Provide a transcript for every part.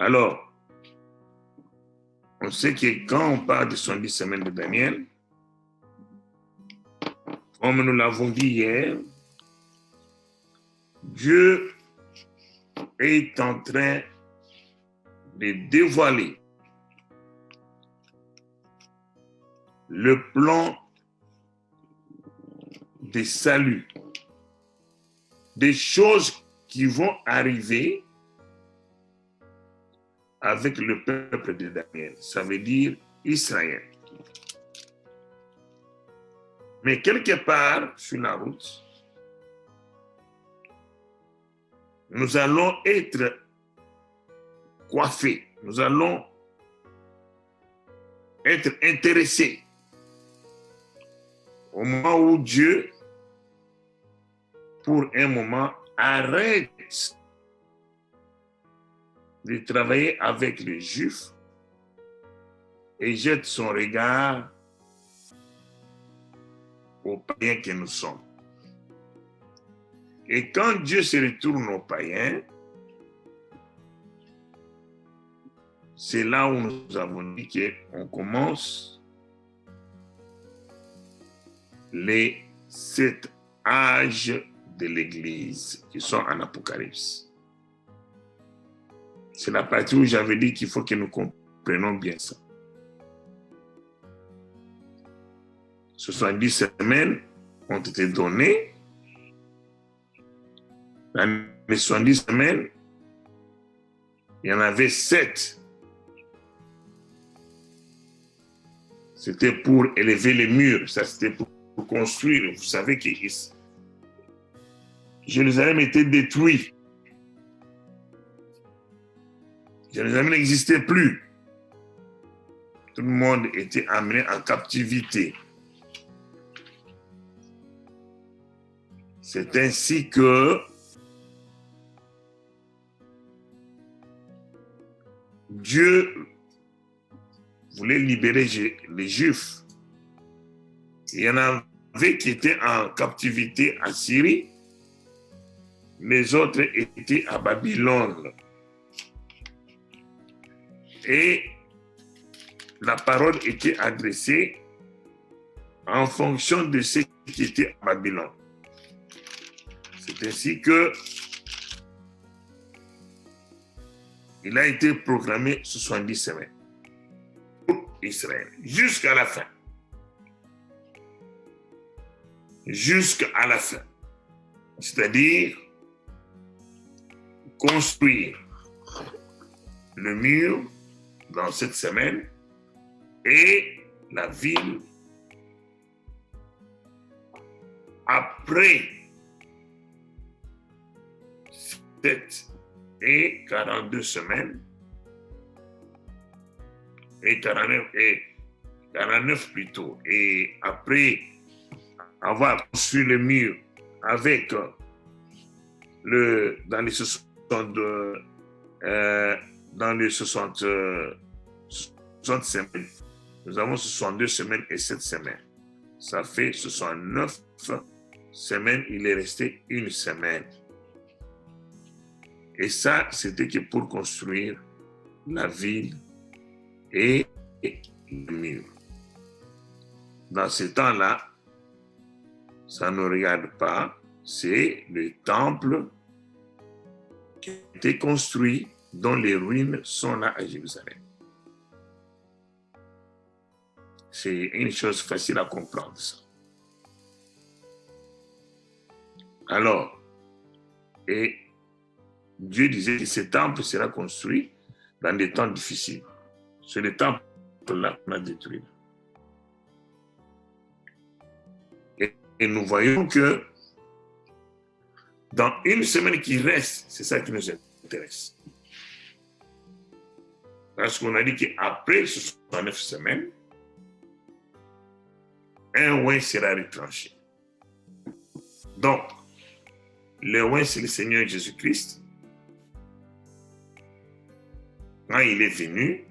Alors, on sait que quand on parle de 70 semaines de Daniel, comme nous l'avons dit hier, Dieu est en train de dévoiler le plan de salut, des choses qui vont arriver avec le peuple de Daniel. Ça veut dire Israël. Mais quelque part sur la route, nous allons être coiffés, nous allons être intéressés au moment où Dieu, pour un moment, arrête de travailler avec les Juifs et jette son regard aux païens que nous sommes. Et quand Dieu se retourne aux païens, c'est là où nous avons dit qu'on commence les 7 âges de l'Église qui sont en Apocalypse. C'est la partie où j'avais dit qu'il faut que nous comprenions bien ça. 70 semaines ont été données. Dans les 70 semaines, il y en avait 7. C'était pour élever les murs, ça c'était pour construire. Vous savez que Jérusalem était détruit. Jérusalem n'existait plus. Tout le monde était amené en captivité. C'est ainsi que Dieu voulait libérer les Juifs. Il y en avait qui étaient en captivité en Syrie, les autres étaient à Babylone. Et la parole était adressée en fonction de ceux qui étaient à Babylone. C'est ainsi que il a été proclamé 70 semaines pour Israël, jusqu'à la fin. Jusqu'à la fin. C'est-à-dire construire le mur dans cette semaine et la ville après 7 et 42 semaines et 49 plutôt. Et après avoir construit le mur avec dans les 60 semaines, nous avons 62 semaines et 7 semaines. Ça fait 69 semaines, il est resté une semaine. Et ça, c'était que pour construire la ville et le mur. Dans ce temps-là, ça ne regarde pas, c'est le temple qui a été construit, dont les ruines sont là à Jérusalem. C'est une chose facile à comprendre, ça. Alors, et Dieu disait que ce temple sera construit dans des temps difficiles. C'est le temple-là qu'on a détruit. Et nous voyons que dans une semaine qui reste, c'est ça qui nous intéresse. Parce qu'on a dit qu'après 69 semaines, un oint sera retranché. Donc, le oint, c'est le Seigneur Jésus-Christ. Quand il est venu,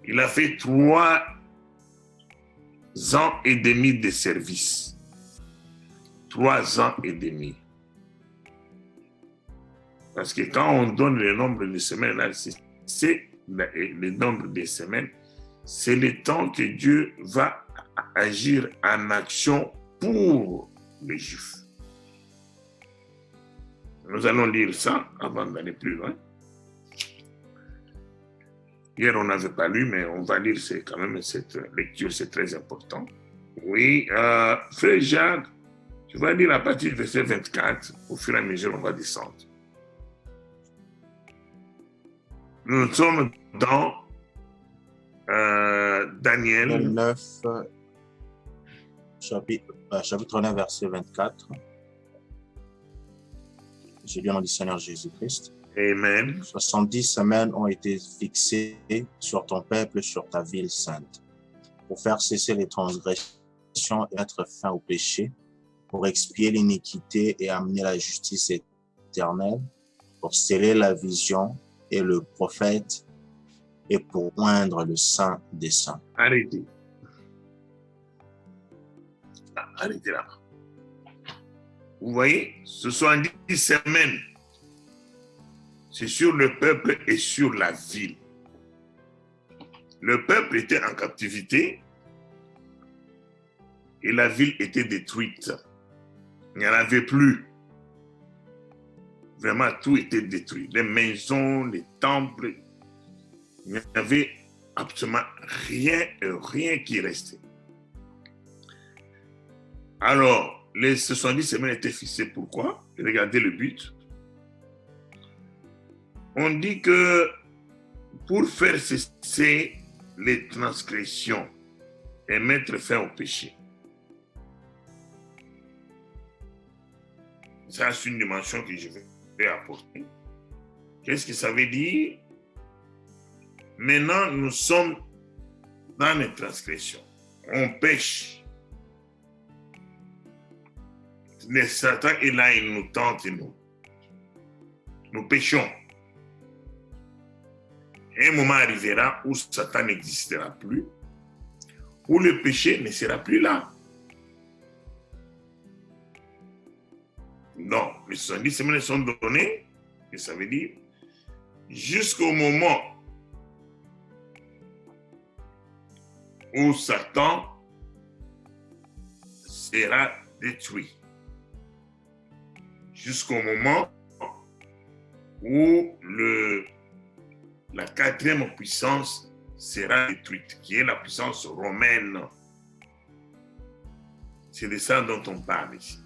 il a fait 3 ans et demi de service. 3 ans et demi. Parce que quand on donne le nombre de semaines, là, c'est le nombre de semaines, c'est le temps que Dieu va agir en action pour les Juifs. Nous allons lire ça avant d'aller plus loin. Hier, on n'avait pas lu, mais on va lire quand même cette lecture, c'est très important. Oui, Frère Jacques, tu vas lire à partir du verset 24, au fur et à mesure, on va descendre. Nous sommes dans Daniel 9, chapitre 9, verset 24. J'ai lu en du Seigneur Jésus-Christ. Amen. 70 semaines ont été fixées sur ton peuple, sur ta ville sainte, pour faire cesser les transgressions et mettre fin au péché, pour expier l'iniquité et amener la justice éternelle, pour sceller la vision et le prophète, et pour oindre le saint des saints. Arrêtez. Arrêtez là. Vous voyez, ce sont 10 semaines. C'est sur le peuple et sur la ville. Le peuple était en captivité et la ville était détruite. Il n'y en avait plus. Vraiment, tout était détruit. Les maisons, les temples, il n'y avait absolument rien qui restait. Alors, les 70 semaines étaient fixées. Pourquoi? Regardez le but. On dit que pour faire cesser les transgressions et mettre fin au péché. Ça, c'est une dimension que je vais apporter. Qu'est-ce que ça veut dire? Maintenant, nous sommes dans les transgressions. On pêche. Le Satan est là, il nous tente, nous péchons. Un moment arrivera où Satan n'existera plus, où le péché ne sera plus là. Non, les 70 semaines sont données, et ça veut dire jusqu'au moment où Satan sera détruit. Jusqu'au moment où la quatrième puissance sera détruite, qui est la puissance romaine. C'est de ça dont on parle ici.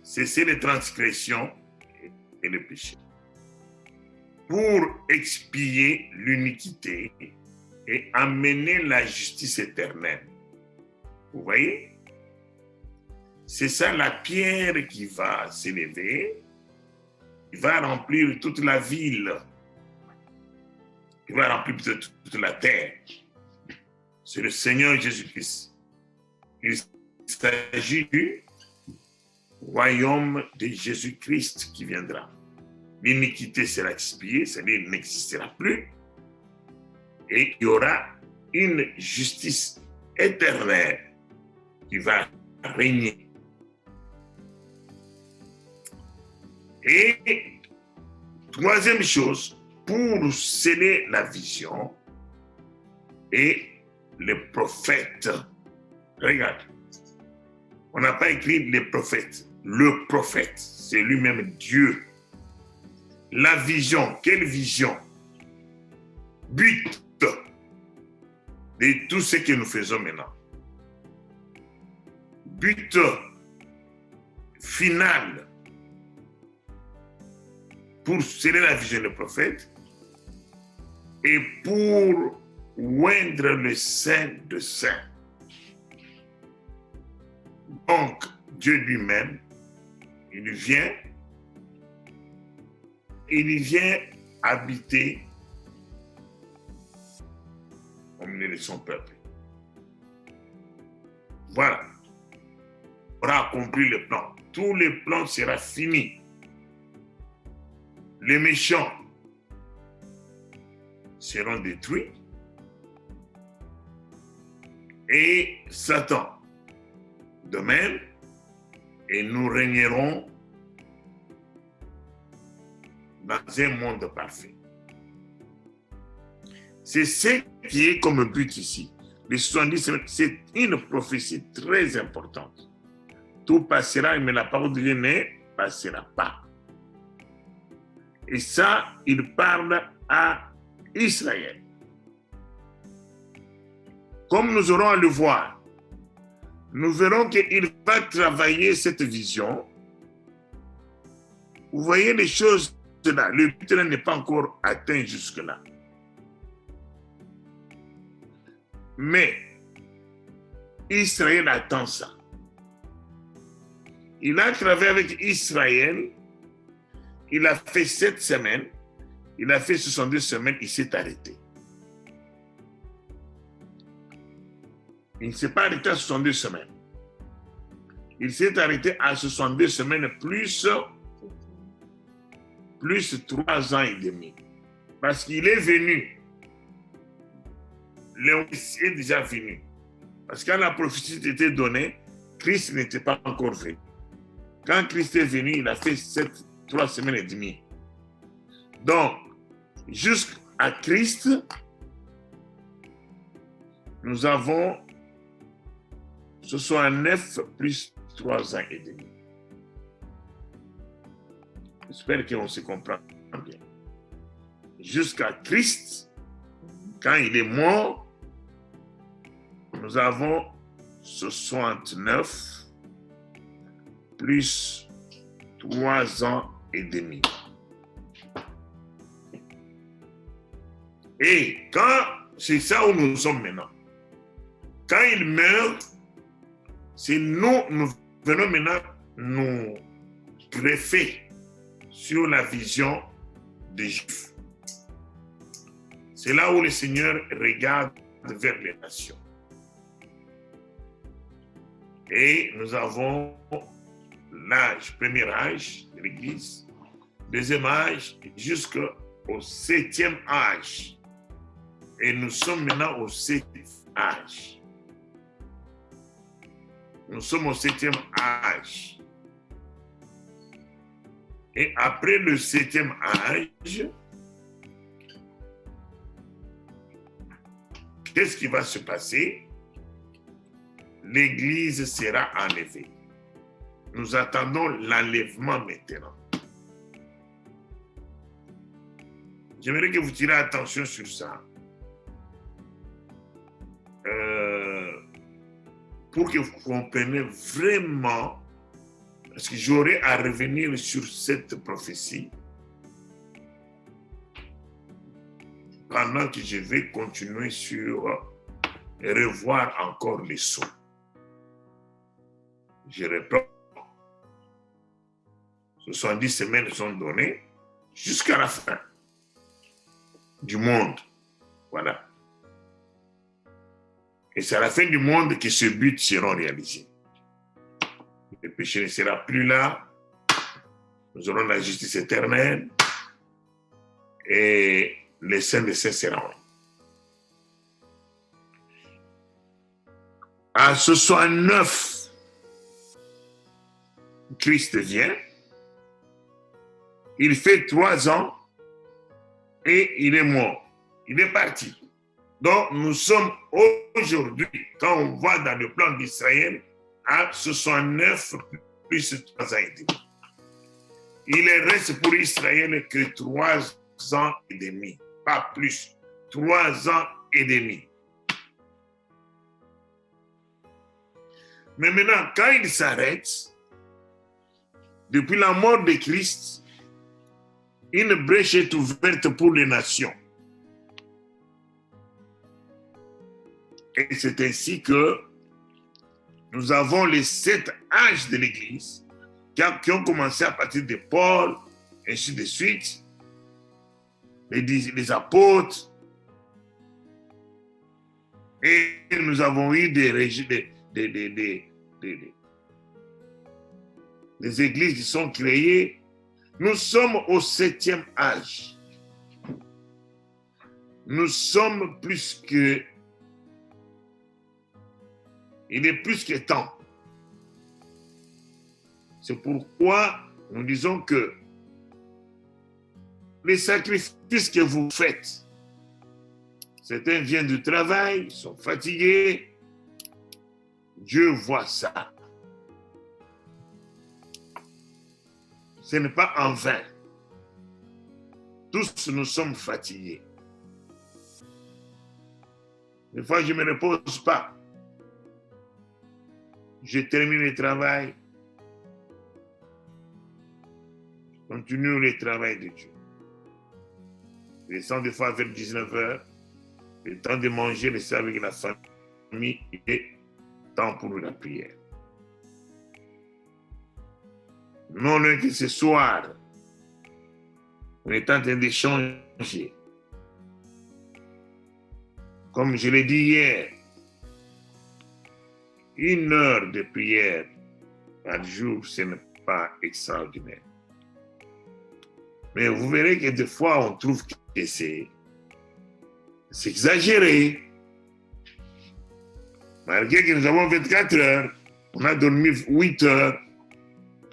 Cesser les transgressions et le péché. Pour expier l'iniquité et amener la justice éternelle. Vous voyez? C'est ça la pierre qui va s'élever, qui va remplir toute la ville. Il va remplir toute la terre. C'est le Seigneur Jésus-Christ. Il s'agit du royaume de Jésus-Christ qui viendra. L'iniquité sera expiée, c'est-à-dire qu'il n'existera plus. Et il y aura une justice éternelle qui va régner. Et troisième chose, pour sceller la vision et les prophètes. Regarde, on n'a pas écrit les prophètes. Le prophète, c'est lui-même Dieu. La vision, quelle vision? But de tout ce que nous faisons maintenant. But final pour sceller la vision des prophètes et pour oindre le Saint de Saints. Donc, Dieu lui-même, il vient habiter au milieu de son peuple. Voilà. On aura accompli le plan. Tout le plan sera fini. Les méchants seront détruits et Satan de même, et nous régnerons dans un monde parfait. C'est ce qui est comme but ici. Les 70 semaines, c'est une prophétie très importante. Tout passera, mais la parole de Dieu ne passera pas. Et ça, il parle à Israël. Comme nous aurons à le voir, nous verrons qu'il va travailler cette vision. Vous voyez les choses là, le but n'est pas encore atteint jusque-là. Mais Israël attend ça. Il a travaillé avec Israël, il a fait 7 semaines, il a fait 62 semaines, il s'est arrêté. Il ne s'est pas arrêté à 62 semaines. Il s'est arrêté à 62 semaines plus 3 ans et demi. Parce qu'il est venu. Le Messie est déjà venu. Parce que quand la prophétie était donnée, Christ n'était pas encore venu. Quand Christ est venu, il a fait 3 semaines et demie. Donc, jusqu'à Christ, nous avons 69 plus 3 ans et demi. J'espère qu'on se comprend bien. Jusqu'à Christ, quand il est mort, nous avons 69 plus 3 ans et demi. Et quand c'est ça où nous sommes maintenant, quand il meurt, c'est nous venons maintenant nous greffer sur la vision des Juifs. C'est là où le Seigneur regarde vers les nations. Et nous avons l'âge, premier âge de l'Église, deuxième âge, jusqu'au 7e âge. Et nous sommes maintenant au 7e âge. Nous sommes au 7e âge. Et après le 7e âge, qu'est-ce qui va se passer? L'Église sera enlevée. Nous attendons l'enlèvement maintenant. J'aimerais que vous tirez attention sur ça. Pour que vous compreniez vraiment, parce que j'aurai à revenir sur cette prophétie pendant que je vais continuer sur revoir encore les sons. Je répète, 70 semaines sont données jusqu'à la fin du monde. Voilà. Et c'est à la fin du monde que ce but sera réalisé. Le péché ne sera plus là. Nous aurons la justice éternelle. Et les saints des saints seront. À 69, Christ vient. Il fait 3 ans et il est mort. Il est parti. Donc, nous sommes aujourd'hui, quand on voit dans le plan d'Israël, à 69 plus 3 ans et demi. Il ne reste pour Israël que 3 ans et demi, pas plus. 3 ans et demi. Mais maintenant, quand il s'arrête, depuis la mort de Christ, une brèche est ouverte pour les nations. Et c'est ainsi que nous avons les 7 âges de l'Église qui ont commencé à partir de Paul, ainsi de suite, les apôtres. Et nous avons eu des églises qui sont créées. Nous sommes au 7e âge. Nous sommes plus que... Il est plus que temps. C'est pourquoi nous disons que les sacrifices que vous faites. Certains viennent du travail, ils sont fatigués. Dieu voit ça. Ce n'est pas en vain. Tous nous sommes fatigués. Des fois, je ne me repose pas. Je termine le travail. Je continue le travail de Dieu. Je descends des fois vers 19h. Le temps de manger, rester avec la famille et temps pour la prière. Non que ce soir, on est en train d'échanger. Comme je l'ai dit hier, 1 heure de prière par jour, ce n'est pas extraordinaire. Mais vous verrez que des fois, on trouve que c'est exagéré. Malgré que nous avons 24 heures, on a dormi 8 heures.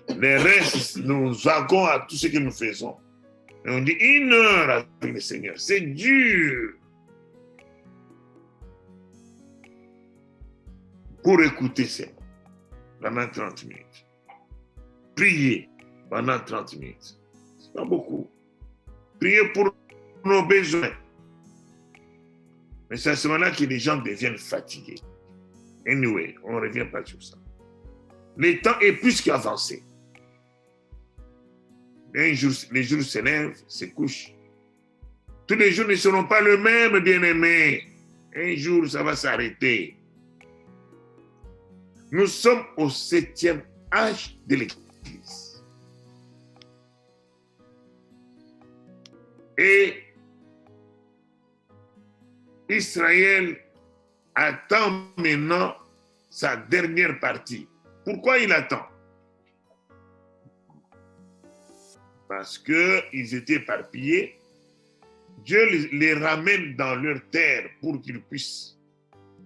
Le reste, nous vaguons à tout ce que nous faisons. Et on dit 1 heure avec le Seigneur. C'est dur. Pour écouter ces mots pendant 30 minutes. Prier pendant 30 minutes. C'est pas beaucoup. Prier pour nos besoins. Mais c'est à ce moment-là que les gens deviennent fatigués. Anyway, on ne revient pas sur ça. Le temps est plus qu'avancé. Les jours se lèvent, se couchent. Tous les jours ne seront pas le même, bien-aimé. Un jour, ça va s'arrêter. Nous sommes au 7e âge de l'Église. Et Israël attend maintenant sa dernière partie. Pourquoi il attend? Parce qu'ils étaient éparpillés. Dieu les ramène dans leur terre pour qu'ils puissent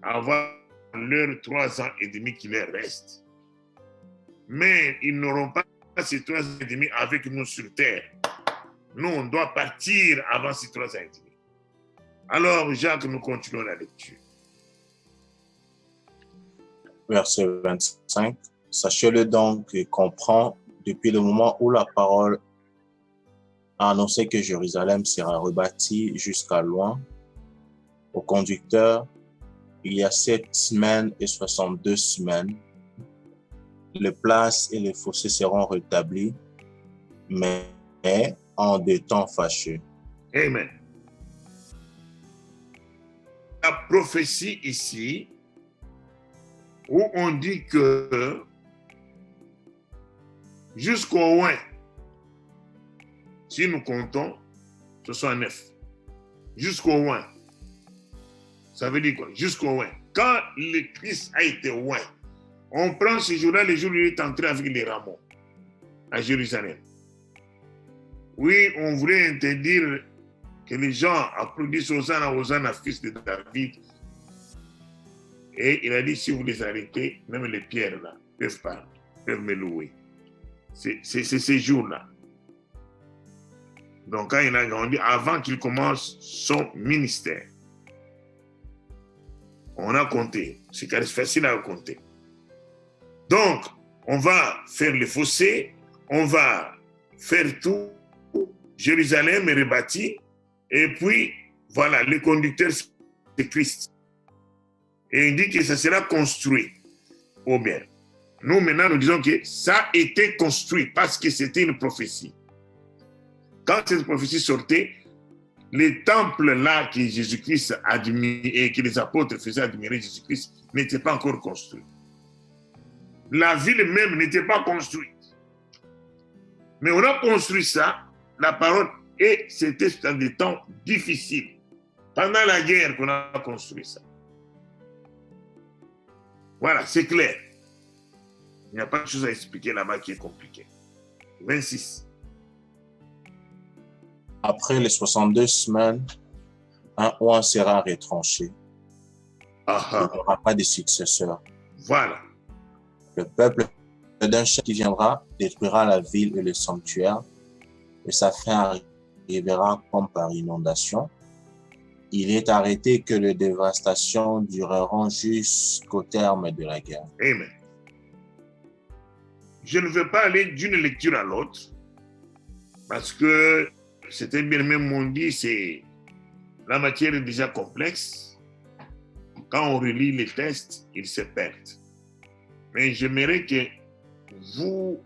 avoir leurs 3 ans et demi qui leur restent. Mais ils n'auront pas ces 3 ans et demi avec nous sur terre. Nous, on doit partir avant ces 3 ans et demi. Alors, Jacques, nous continuons la lecture. Verset 25. Sachez-le donc et comprends depuis le moment où la parole a annoncé que Jérusalem sera rebâtie jusqu'à loin. Au conducteur, il y a 7 semaines et 62 semaines. Les places et les fossés seront rétablis, mais en des temps fâcheux. Amen. La prophétie ici, où on dit que jusqu'au loin, si nous comptons, ce sont 9. Jusqu'au loin. Ça veut dire quoi? Jusqu'au loin. Quand le Christ a été loin, on prend ce jour-là, le jour où il est entré avec les rameaux à Jérusalem. Oui, on voulait interdire que les gens applaudissent Hosanna, Hosanna, fils de David. Et il a dit, si vous les arrêtez, même les pierres là peuvent me louer. C'est ces jours-là. Donc quand il a grandi, avant qu'il commence son ministère, on a compté. C'est facile à compter. Donc, on va faire les fossés, on va faire tout. Jérusalem est rebâti. Et puis, voilà, le conducteur, c'est Christ. Et il dit que ça sera construit au bien. Nous, maintenant, nous disons que ça a été construit parce que c'était une prophétie. Quand cette prophétie sortait, les temples là que Jésus-Christ admirait et que les apôtres faisaient admirer Jésus-Christ n'étaient pas encore construits. La ville même n'était pas construite. Mais on a construit ça, la parole, et c'était dans des temps difficiles. Pendant la guerre qu'on a construit ça. Voilà, c'est clair. Il n'y a pas de chose à expliquer là-bas qui est compliqué. 26. Après les 62 semaines, un roi sera retranché. Il n'y aura pas de successeur. Voilà. Le peuple d'un chef qui viendra détruira la ville et le sanctuaire, et sa fin arrivera comme par inondation. Il est arrêté que les dévastations dureront jusqu'au terme de la guerre. Amen. Je ne veux pas aller d'une lecture à l'autre parce que c'était bien même m'ont dit, c'est la matière est déjà complexe. Quand on relit les textes, ils se perdent. Mais j'aimerais que vous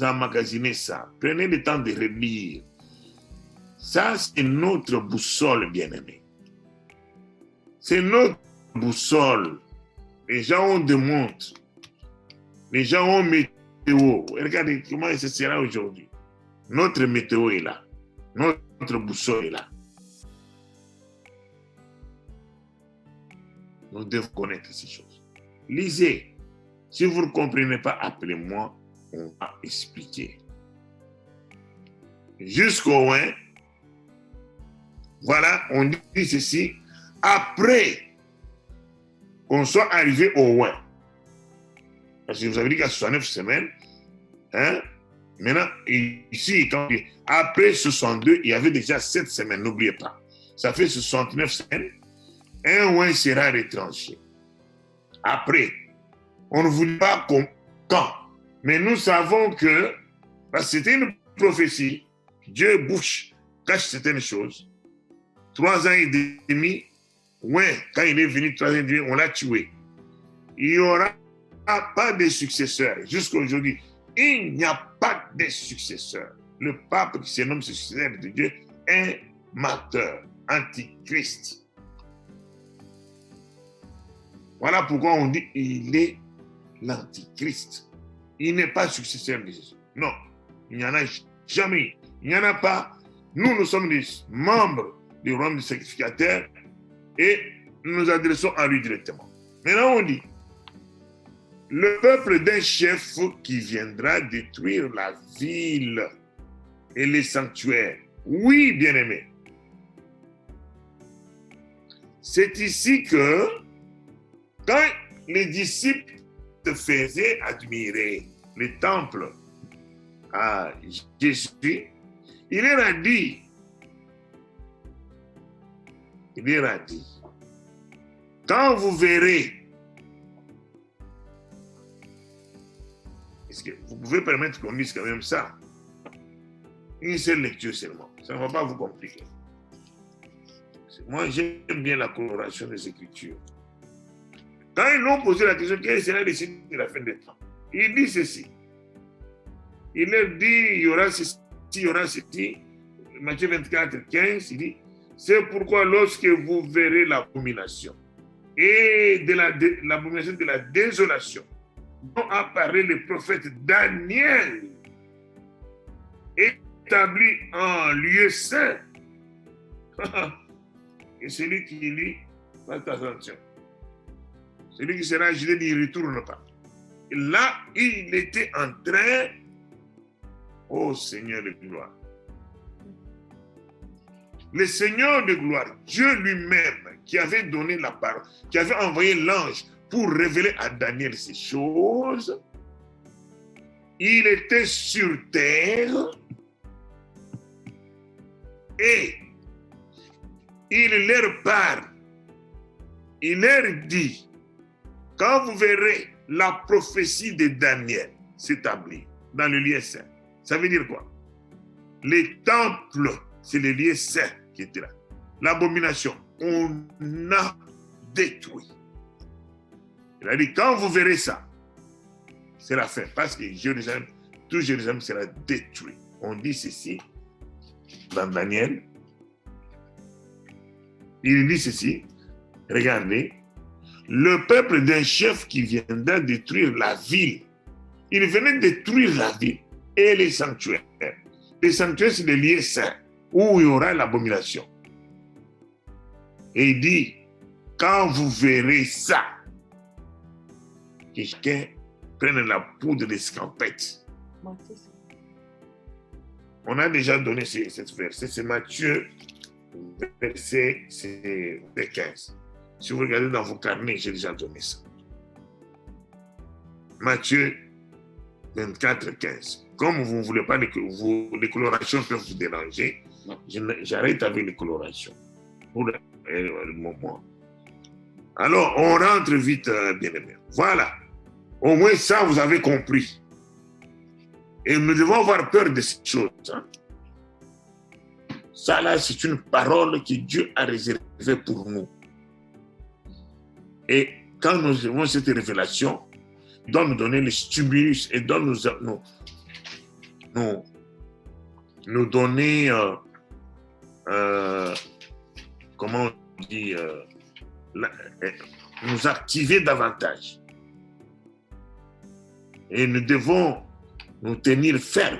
emmagasinez ça. Prenez le temps de relire. Ça, c'est notre boussole, bien-aimé. C'est notre boussole. Les gens ont des montres. Les gens ont météo. Regardez comment ce sera aujourd'hui. Notre météo est là. Notre boussole est là. Nous devons connaître ces choses. Lisez. Si vous ne comprenez pas, appelez-moi. On va expliquer. Jusqu'au 1. Voilà, on dit ceci. Après qu'on soit arrivé au 1. Parce que vous avez dit qu'à 69 semaines, hein, maintenant, ici, après 62, il y avait déjà 7 semaines, n'oubliez pas. Ça fait 69 semaines. Un oin sera retranché. Après, on ne voulait pas quand. Mais nous savons que, parce que c'était une prophétie, Dieu cache certaines choses. 3 ans et demi, ouais, quand il est venu 3 ans et demi, on l'a tué. Il n'y aura pas de successeur. Jusqu'à aujourd'hui, il n'y a pas de successeur. Le pape qui se nomme successeur de Dieu est menteur, antichrist. Voilà pourquoi on dit il est l'antichrist. Il n'est pas successeur de Jésus. Non, il n'y en a jamais. Il n'y en a pas. Nous sommes des membres du royaume du sacrificateur et nous nous adressons à lui directement. Maintenant, on dit le peuple d'un chef qui viendra détruire la ville et les sanctuaires. Oui, bien-aimés. C'est ici que, quand les disciples se faisaient admirer le temple à Jésus, il leur a dit, quand vous verrez, est-ce que vous pouvez permettre qu'on dise quand même ça? Une seule lecture seulement, ça ne va pas vous compliquer. Moi, j'aime bien la coloration des Écritures. Quand ils l'ont posé la question, quel sera le signe de la fin des temps? Il dit ceci. Il leur dit, il y aura ceci. Matthieu 24, 15, il dit, c'est pourquoi lorsque vous verrez l'abomination et l'abomination de la désolation dont a parlé le prophète Daniel, établi en lieu saint, et celui qui lit, faites attention. Celui qui sera agité n'y retourne pas. Et là, il était en train, ô Seigneur de gloire. Le Seigneur de gloire, Dieu lui-même, qui avait donné la parole, qui avait envoyé l'ange pour révéler à Daniel ces choses, il était sur terre et il leur parle. Il leur dit, quand vous verrez la prophétie de Daniel s'établir dans le lieu saint, ça veut dire quoi? Les temples, c'est le lieu saint qui était là. L'abomination, on a détruit. Il a dit, quand vous verrez ça, c'est la fin, parce que Jérusalem, tout Jérusalem sera détruit. On dit ceci dans Daniel. Il dit ceci, regardez, le peuple d'un chef qui viendra détruire la ville. Il venait détruire la ville et les sanctuaires. Les sanctuaires, c'est les lieux saints où il y aura l'abomination. Et il dit, quand vous verrez ça, que chacun prenne la poudre d'escampette. On a déjà donné cette verset, c'est Matthieu, verset 15. Si vous regardez dans vos carnets, j'ai déjà donné ça. Matthieu 24, 15. Comme vous ne voulez pas que les colorations peuvent vous déranger, J'arrête avec les colorations pour le moment. Alors, on rentre vite, bien-aimés. Voilà. Au moins ça, vous avez compris. Et nous devons avoir peur de ces choses. Hein. Ça, là, c'est une parole que Dieu a réservée pour nous. Et quand nous avons cette révélation, il doit nous donner le stimulus et doit nous donner, comment on dit, nous activer davantage. Et nous devons nous tenir fermes,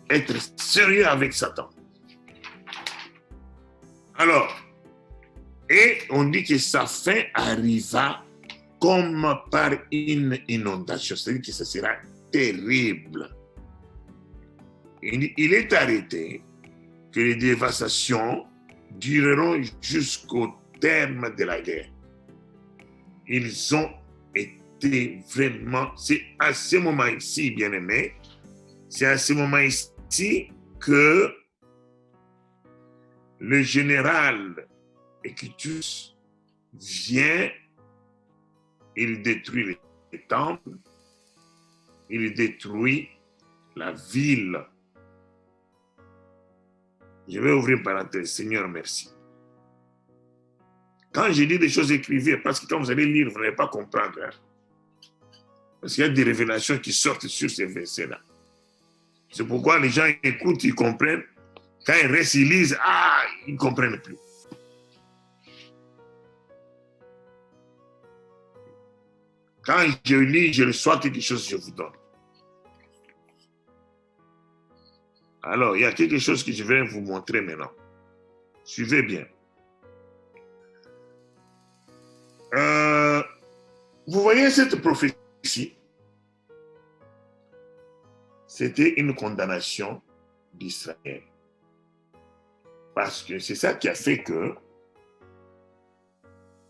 être sérieux avec Satan. Alors, et on dit que sa fin arriva comme par une inondation, c'est-à-dire que ça sera terrible. Il est arrêté que les dévastations dureront jusqu'au terme de la guerre. Ils ont été vraiment, c'est à ce moment-ci, bien-aimés, c'est à ce moment-ci que le général Équitus vient, il détruit les temples, il détruit la ville. Je vais ouvrir une parenthèse. Seigneur, merci. Quand je dis des choses, écrivez, parce que quand vous allez lire, vous n'allez pas comprendre. Hein? Parce qu'il y a des révélations qui sortent sur ces versets-là. C'est pourquoi les gens écoutent, ils comprennent. Quand ils restent, ils lisent, ils ne comprennent plus. Quand je lis, je reçois quelque chose, je vous donne. Alors, il y a quelque chose que je vais vous montrer maintenant. Suivez bien. Vous voyez cette prophétie? C'était une condamnation d'Israël. Parce que c'est ça qui a fait que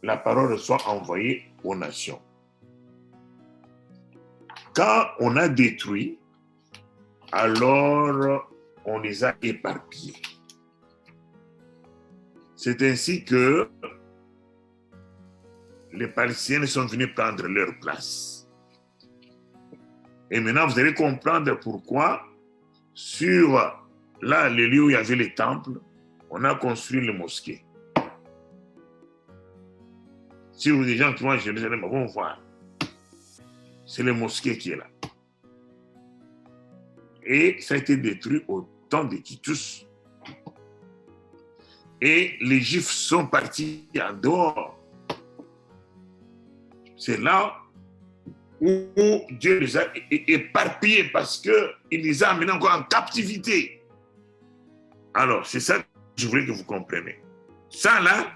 la parole soit envoyée aux nations. Quand on a détruit, alors on les a éparpillés. C'est ainsi que les Palestiniens sont venus prendre leur place. Et maintenant, vous allez comprendre pourquoi, sur là, le lieu où il y avait les temples, on a construit les mosquées. Si vous des gens qui vont à Jérusalem, vont voir. C'est le mosquée qui est là. Et ça a été détruit au temps de Titus. Et les Juifs sont partis en dehors. C'est là où Dieu les a éparpillés parce qu'il les a amenés encore en captivité. Alors, c'est ça que je voulais que vous compreniez. Ça là,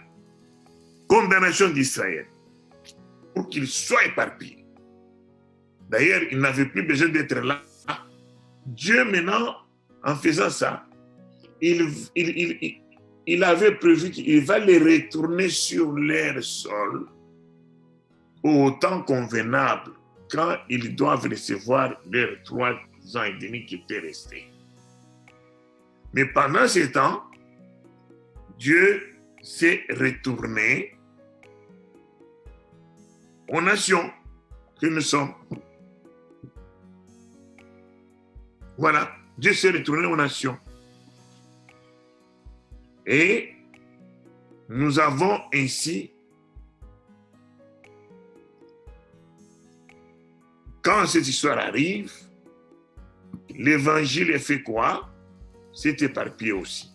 condamnation d'Israël, pour qu'ils soient éparpillés. D'ailleurs, ils n'avaient plus besoin d'être là. Dieu, maintenant, en faisant ça, il avait prévu qu'il va les retourner sur leur sol au temps convenable, quand ils doivent recevoir leurs 3 ans et demi qui étaient restés. Mais pendant ce temps, Dieu s'est retourné aux nations que nous sommes. Voilà, Dieu s'est retourné aux nations. Et nous avons ainsi, quand cette histoire arrive, l'évangile est fait quoi? C'est éparpillé aussi.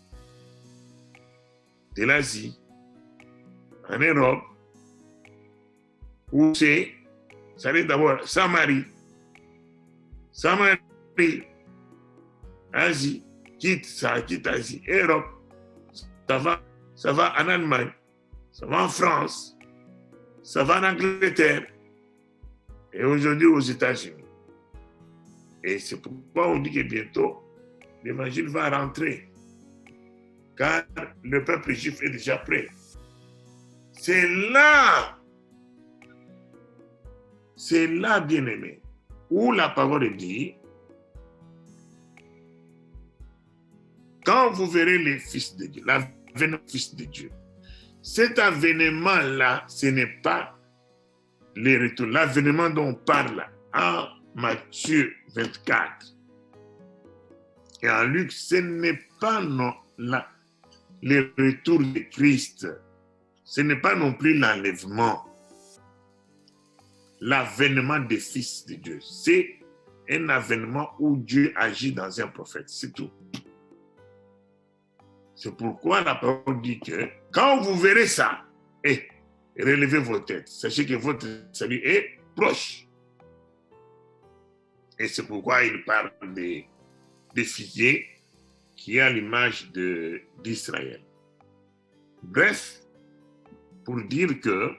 De l'Asie, en Europe, où c'est d'abord Samarie, Asie, quitte Asie, Europe, ça va en Allemagne, ça va en France, ça va en Angleterre, et aujourd'hui aux États-Unis. Et c'est pourquoi on dit que bientôt, l'évangile va rentrer, car le peuple juif est déjà prêt. C'est là, bien-aimé, où la parole dit quand vous verrez les fils de Dieu, l'avènement des fils de Dieu, cet avènement-là, ce n'est pas les retours. L'avènement dont on parle en Matthieu 24 et en Luc, ce n'est pas non, les retours de Christ. Ce n'est pas non plus l'enlèvement. L'avènement des fils de Dieu. C'est un avènement où Dieu agit dans un prophète. C'est tout. C'est pourquoi la parole dit que quand vous verrez ça, relevez vos têtes. Sachez que votre salut est proche. Et c'est pourquoi il parle des figuiers qui est à l'image d'Israël. Bref, pour dire que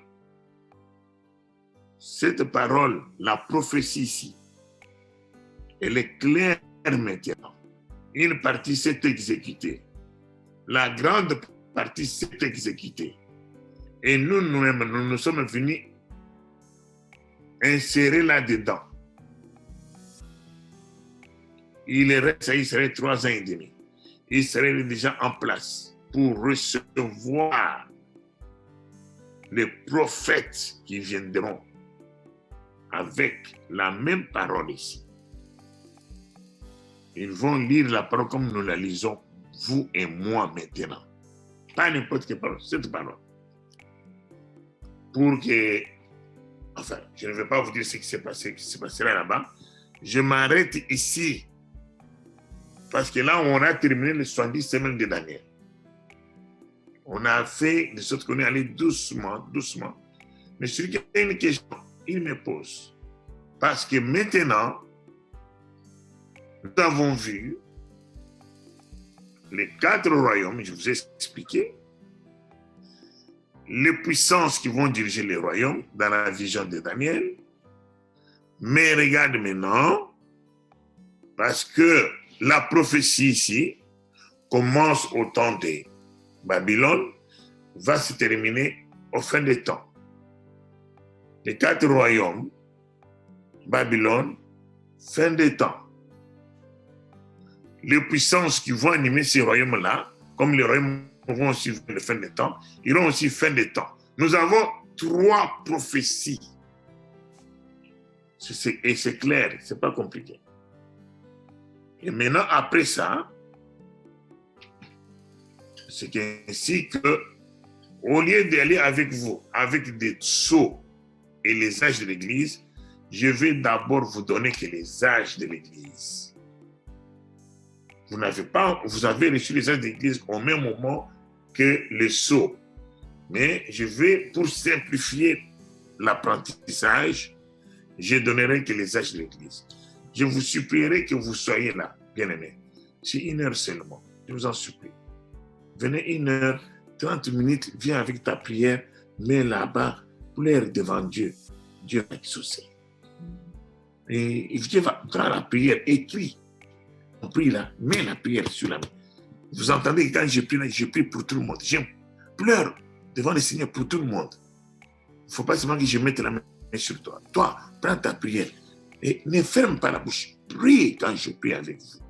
cette parole, la prophétie ici, elle est claire maintenant. Une partie s'est exécutée. La grande partie s'est exécutée. Et nous-mêmes, nous sommes venus insérer là-dedans. Il serait 3 ans et demi. Il serait déjà en place pour recevoir les prophètes qui viendront avec la même parole ici. Ils vont lire la parole comme nous la lisons, vous et moi maintenant. Pas n'importe quelle parole, cette parole. Pour que, enfin, je ne vais pas vous dire ce qui s'est passé, ce qui se passera là-bas. Je m'arrête ici. Parce que là, on a terminé les 70 semaines de Daniel. On a fait de sorte qu'on est allé doucement, doucement. Mais celui qui a une question, il me pose. Parce que maintenant, nous avons vu les 4 royaumes, je vous ai expliqué, les puissances qui vont diriger les royaumes dans la vision de Daniel. Mais regarde maintenant, parce que la prophétie ici commence au temps de Babylone, va se terminer au fin des temps. Les 4 royaumes, Babylone, fin des temps. Les puissances qui vont animer ces royaumes-là, comme les royaumes vont aussi le fin des temps, iront aussi fin des temps. Nous avons 3 prophéties. Et c'est clair, c'est pas compliqué. Et maintenant, après ça, c'est ainsi que, au lieu d'aller avec vous, avec des sceaux et les âges de l'Église, je vais d'abord vous donner que les âges de l'Église. Vous avez reçu les âges de l'Église au même moment que les sceaux. Mais je vais, pour simplifier l'apprentissage, je donnerai que les âges de l'Église. Je vous supplierai que vous soyez là, bien-aimés. C'est 1 heure seulement, je vous en supplie. Venez 1 heure, 30 minutes, viens avec ta prière, mets là-bas, pleure devant Dieu. Dieu va exaucer. Et Dieu va prendre la prière, écrit. On prie là, mets la prière sur la main. Vous entendez, quand je prie là, je prie pour tout le monde. Je pleure devant le Seigneur pour tout le monde. Il ne faut pas seulement que je mette la main sur toi. Toi, prends ta prière et ne ferme pas la bouche. Prie quand je prie avec vous.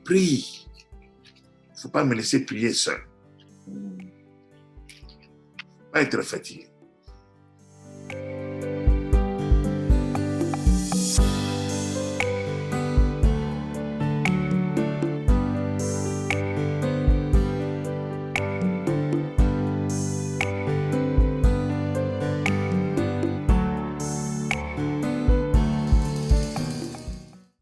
Prie. Il ne faut pas me laisser prier seul. Pas être fatigué.